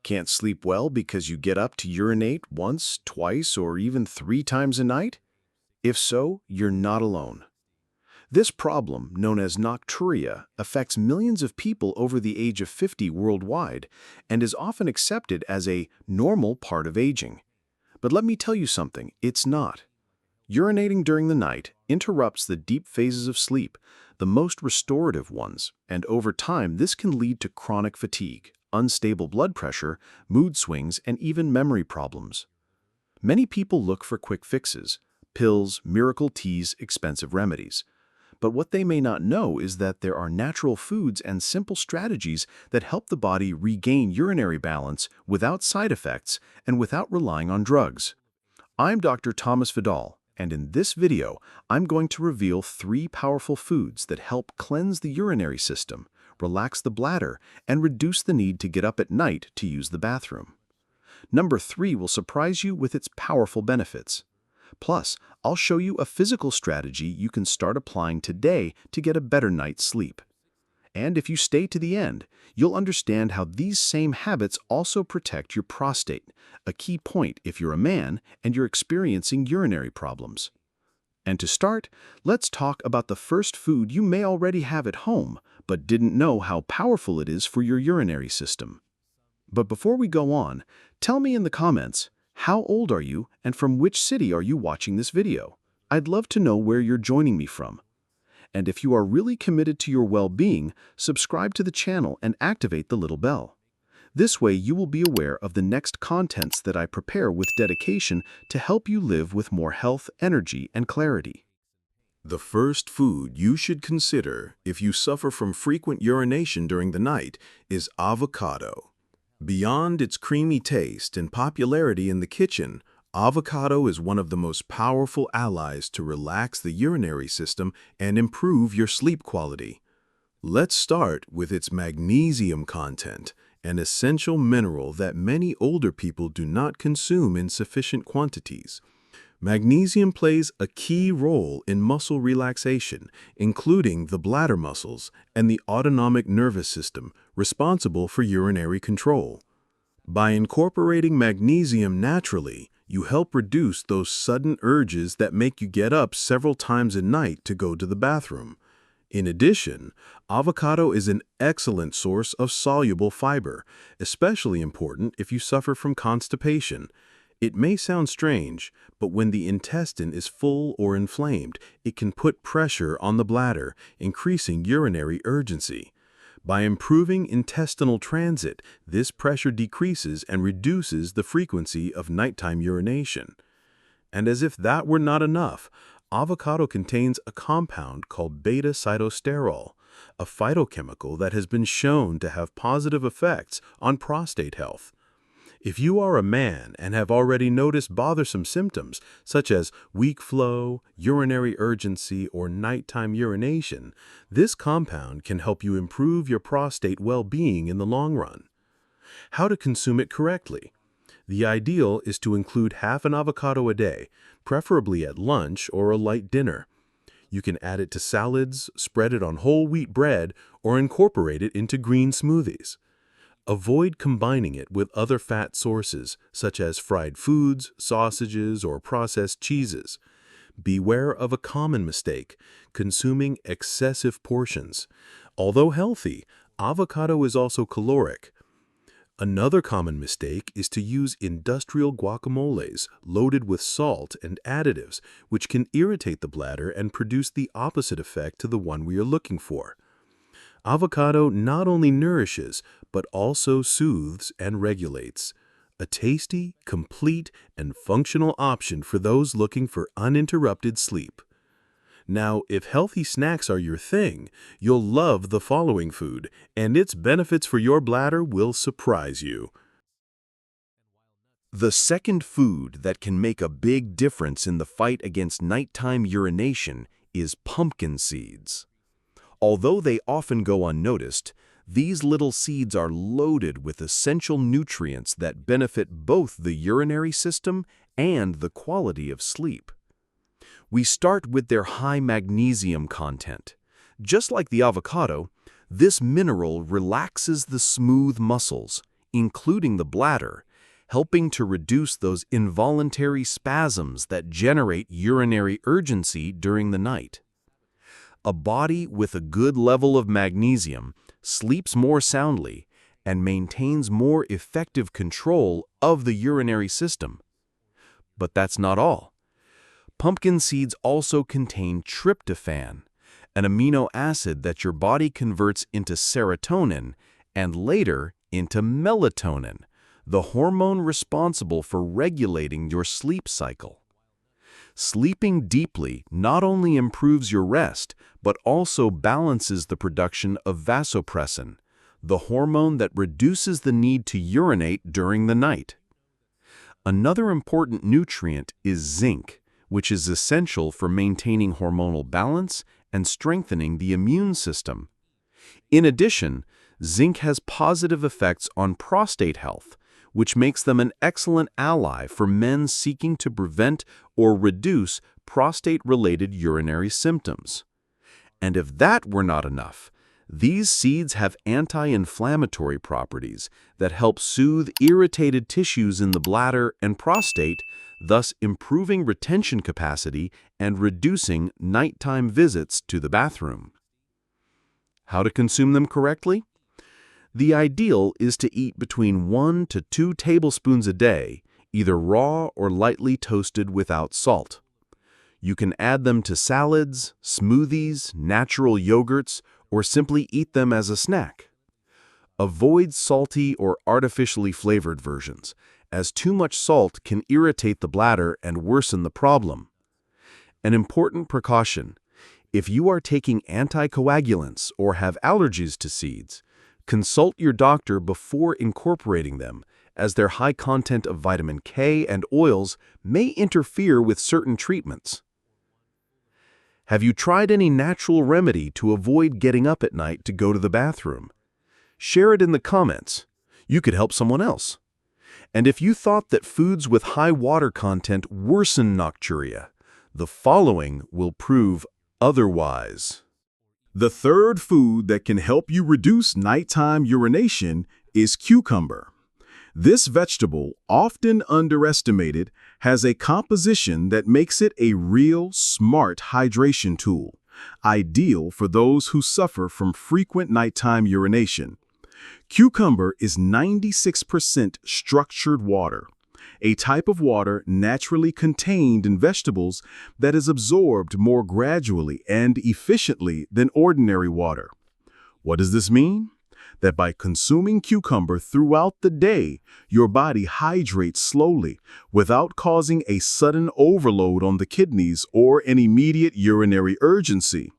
Can't sleep well because you get up to urinate once, twice, or even 3 times a night? If so, you're not alone. This problem, known as nocturia, affects millions of people over the age of 50 worldwide and is often accepted as a normal part of aging. But let me tell you something, it's not. Urinating during the night interrupts the deep phases of sleep, the most restorative ones, and over time this can lead to chronic fatigue, unstable blood pressure, mood swings, and even memory problems. Many people look for quick fixes, pills, miracle teas, expensive remedies. But what they may not know is that there are natural foods and simple strategies that help the body regain urinary balance without side effects and without relying on drugs. I'm Dr. Thomas Vidal, and in this video, I'm going to reveal 3 powerful foods that help cleanse the urinary system, relax the bladder, and reduce the need to get up at night to use the bathroom. Number 3 will surprise you with its powerful benefits. Plus, I'll show you a physical strategy you can start applying today to get a better night's sleep. And if you stay to the end, you'll understand how these same habits also protect your prostate, a key point if you're a man and you're experiencing urinary problems. And to start, let's talk about the first food you may already have at home, but didn't know how powerful it is for your urinary system. But before we go on, tell me in the comments, how old are you and from which city are you watching this video? I'd love to know where you're joining me from. And if you are really committed to your well-being, subscribe to the channel and activate the little bell. This way you will be aware of the next contents that I prepare with dedication to help you live with more health, energy, and clarity. The first food you should consider if you suffer from frequent urination during the night is avocado. Beyond its creamy taste and popularity in the kitchen, avocado is one of the most powerful allies to relax the urinary system and improve your sleep quality. Let's start with its magnesium content, an essential mineral that many older people do not consume in sufficient quantities. Magnesium plays a key role in muscle relaxation, including the bladder muscles and the autonomic nervous system, responsible for urinary control. By incorporating magnesium naturally, you help reduce those sudden urges that make you get up several times a night to go to the bathroom. In addition, avocado is an excellent source of soluble fiber, especially important if you suffer from constipation. It may sound strange, but when the intestine is full or inflamed, it can put pressure on the bladder, increasing urinary urgency. By improving intestinal transit, this pressure decreases and reduces the frequency of nighttime urination. And as if that were not enough, avocado contains a compound called beta-sitosterol, a phytochemical that has been shown to have positive effects on prostate health. If you are a man and have already noticed bothersome symptoms such as weak flow, urinary urgency, or nighttime urination, this compound can help you improve your prostate well-being in the long run. How to consume it correctly? The ideal is to include half an avocado a day, preferably at lunch or a light dinner. You can add it to salads, spread it on whole wheat bread, or incorporate it into green smoothies. Avoid combining it with other fat sources, such as fried foods, sausages, or processed cheeses. Beware of a common mistake, consuming excessive portions. Although healthy, avocado is also caloric. Another common mistake is to use industrial guacamoles loaded with salt and additives, which can irritate the bladder and produce the opposite effect to the one we are looking for. Avocado not only nourishes, but also soothes and regulates. A tasty, complete, and functional option for those looking for uninterrupted sleep. Now, if healthy snacks are your thing, you'll love the following food, and its benefits for your bladder will surprise you. The second food that can make a big difference in the fight against nighttime urination is pumpkin seeds. Although they often go unnoticed, these little seeds are loaded with essential nutrients that benefit both the urinary system and the quality of sleep. We start with their high magnesium content. Just like the avocado, this mineral relaxes the smooth muscles, including the bladder, helping to reduce those involuntary spasms that generate urinary urgency during the night. A body with a good level of magnesium sleeps more soundly and maintains more effective control of the urinary system. But that's not all. Pumpkin seeds also contain tryptophan, an amino acid that your body converts into serotonin and later into melatonin, the hormone responsible for regulating your sleep cycle. Sleeping deeply not only improves your rest, but also balances the production of vasopressin, the hormone that reduces the need to urinate during the night. Another important nutrient is zinc, which is essential for maintaining hormonal balance and strengthening the immune system. In addition, zinc has positive effects on prostate health, which makes them an excellent ally for men seeking to prevent or reduce prostate-related urinary symptoms. And if that were not enough, these seeds have anti-inflammatory properties that help soothe irritated tissues in the bladder and prostate, thus improving retention capacity and reducing nighttime visits to the bathroom. How to consume them correctly? The ideal is to eat between 1 to 2 tablespoons a day, either raw or lightly toasted without salt. You can add them to salads, smoothies, natural yogurts, or simply eat them as a snack. Avoid salty or artificially flavored versions, as too much salt can irritate the bladder and worsen the problem. An important precaution: if you are taking anticoagulants or have allergies to seeds, consult your doctor before incorporating them, as their high content of vitamin K and oils may interfere with certain treatments. Have you tried any natural remedy to avoid getting up at night to go to the bathroom? Share it in the comments. You could help someone else. And if you thought that foods with high water content worsen nocturia, the following will prove otherwise. The third food that can help you reduce nighttime urination is cucumber. This vegetable, often underestimated, has a composition that makes it a real smart hydration tool, ideal for those who suffer from frequent nighttime urination. Cucumber is 96% structured water, a type of water naturally contained in vegetables that is absorbed more gradually and efficiently than ordinary water. What does this mean? That by consuming cucumber throughout the day, your body hydrates slowly without causing a sudden overload on the kidneys or an immediate urinary urgency.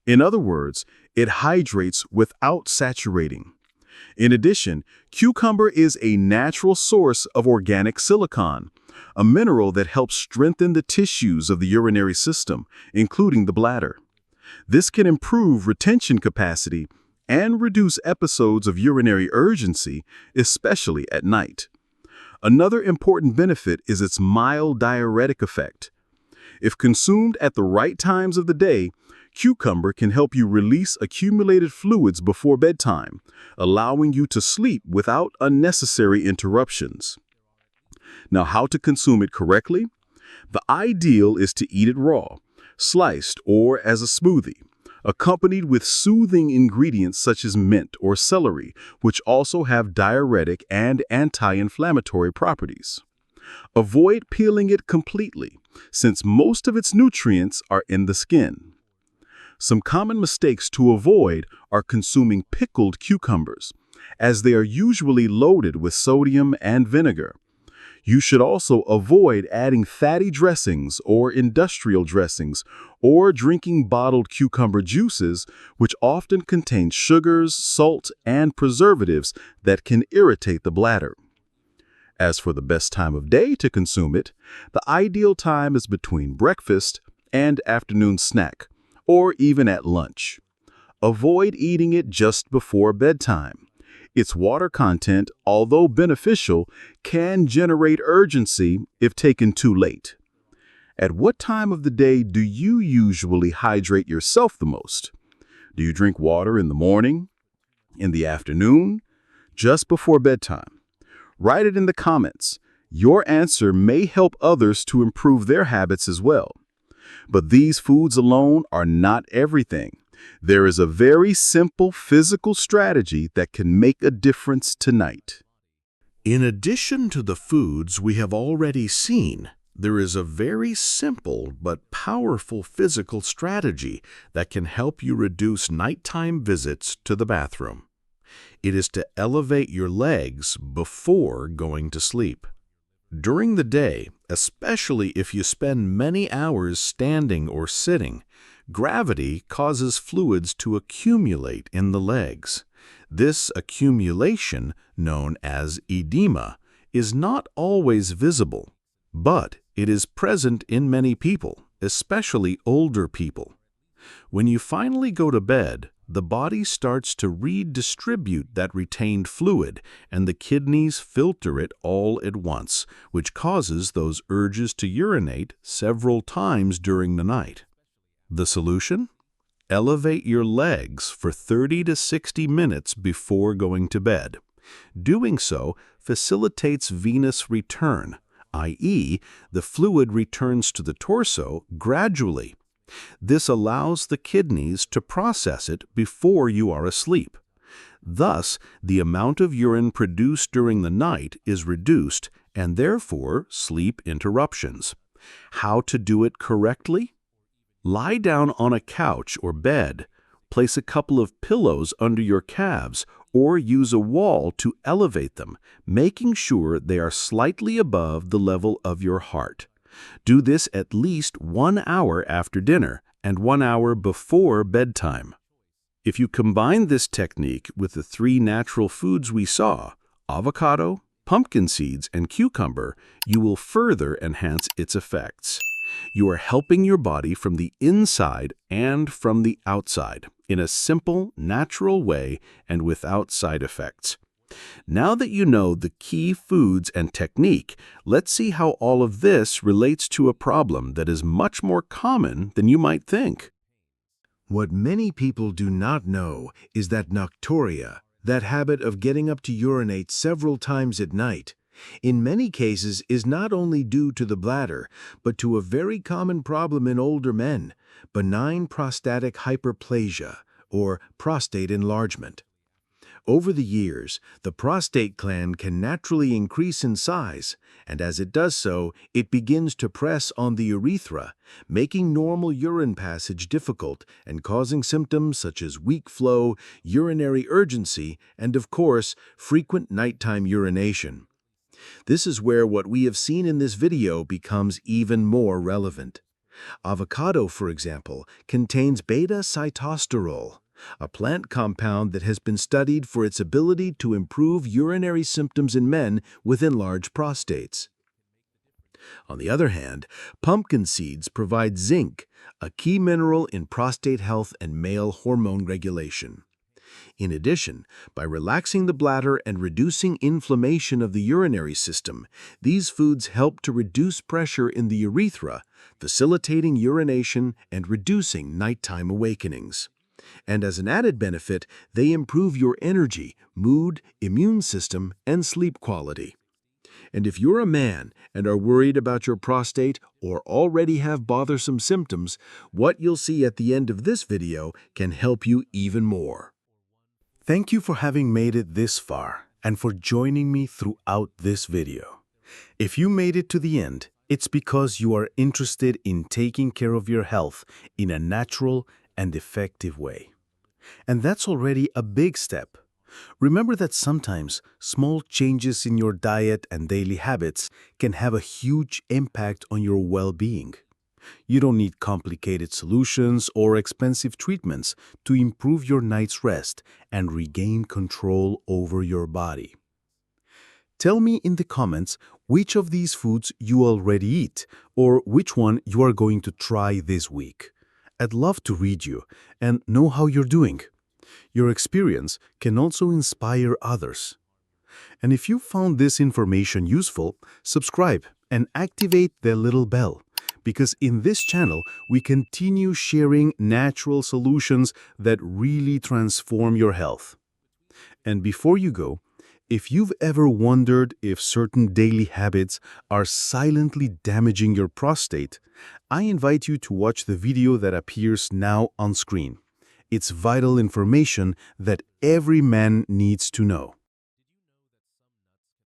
In other words, it hydrates without saturating. In addition, cucumber is a natural source of organic silicon, a mineral that helps strengthen the tissues of the urinary system, including the bladder. This can improve retention capacity and reduce episodes of urinary urgency, especially at night. Another important benefit is its mild diuretic effect. If consumed at the right times of the day, cucumber can help you release accumulated fluids before bedtime, allowing you to sleep without unnecessary interruptions. Now, how to consume it correctly? The ideal is to eat it raw, sliced, or as a smoothie, accompanied with soothing ingredients such as mint or celery, which also have diuretic and anti-inflammatory properties. Avoid peeling it completely, since most of its nutrients are in the skin. Some common mistakes to avoid are consuming pickled cucumbers, as they are usually loaded with sodium and vinegar. You should also avoid adding fatty dressings or industrial dressings or drinking bottled cucumber juices, which often contain sugars, salt, and preservatives that can irritate the bladder. As for the best time of day to consume it, the ideal time is between breakfast and afternoon snack, or even at lunch. Avoid eating it just before bedtime. Its water content, although beneficial, can generate urgency if taken too late. At what time of the day do you usually hydrate yourself the most? Do you drink water in the morning? In the afternoon? just before bedtime? Write it in the comments. Your answer may help others to improve their habits as well. But these foods alone are not everything. There is a very simple physical strategy that can make a difference tonight. In addition to the foods we have already seen, there is a very simple but powerful physical strategy that can help you reduce nighttime visits to the bathroom. It is to elevate your legs before going to sleep. During the day, especially if you spend many hours standing or sitting, gravity causes fluids to accumulate in the legs. This accumulation, known as edema, is not always visible, but it is present in many people, especially older people. When you finally go to bed, the body starts to redistribute that retained fluid, and the kidneys filter it all at once, which causes those urges to urinate several times during the night. The solution? Elevate your legs for 30 to 60 minutes before going to bed. Doing so facilitates venous return, i.e., the fluid returns to the torso gradually. This allows the kidneys to process it before you are asleep. Thus, the amount of urine produced during the night is reduced and therefore sleep interruptions. How to do it correctly? Lie down on a couch or bed. Place a couple of pillows under your calves or use a wall to elevate them, making sure they are slightly above the level of your heart. Do this at least 1 hour after dinner and 1 hour before bedtime. If you combine this technique with the 3 natural foods we saw, avocado, pumpkin seeds, and cucumber, you will further enhance its effects. You are helping your body from the inside and from the outside in a simple, natural way and without side effects. Now that you know the key foods and technique, let's see how all of this relates to a problem that is much more common than you might think. What many people do not know is that nocturia, that habit of getting up to urinate several times at night, in many cases is not only due to the bladder, but to a very common problem in older men, benign prostatic hyperplasia, or prostate enlargement. Over the years, the prostate gland can naturally increase in size, and as it does so, it begins to press on the urethra, making normal urine passage difficult and causing symptoms such as weak flow, urinary urgency, and of course, frequent nighttime urination. This is where what we have seen in this video becomes even more relevant. Avocado, for example, contains beta-sitosterol, a plant compound that has been studied for its ability to improve urinary symptoms in men with enlarged prostates. On the other hand, pumpkin seeds provide zinc, a key mineral in prostate health and male hormone regulation. In addition, by relaxing the bladder and reducing inflammation of the urinary system, these foods help to reduce pressure in the urethra, facilitating urination and reducing nighttime awakenings. And as an added benefit, they improve your energy, mood, immune system, and sleep quality. And if you're a man and are worried about your prostate or already have bothersome symptoms, what you'll see at the end of this video can help you even more. Thank you for having made it this far and for joining me throughout this video. If you made it to the end, it's because you are interested in taking care of your health in a natural and effective way. And that's already a big step. Remember that sometimes small changes in your diet and daily habits can have a huge impact on your well-being. You don't need complicated solutions or expensive treatments to improve your night's rest and regain control over your body. Tell me in the comments which of these foods you already eat or which one you are going to try this week. I'd love to read you and know how you're doing. Your experience can also inspire others. And if you found this information useful, subscribe and activate the little bell, because in this channel we continue sharing natural solutions that really transform your health. And before you go, If you've ever wondered if certain daily habits are silently damaging your prostate, I invite you to watch the video that appears now on screen. It's vital information that every man needs to know.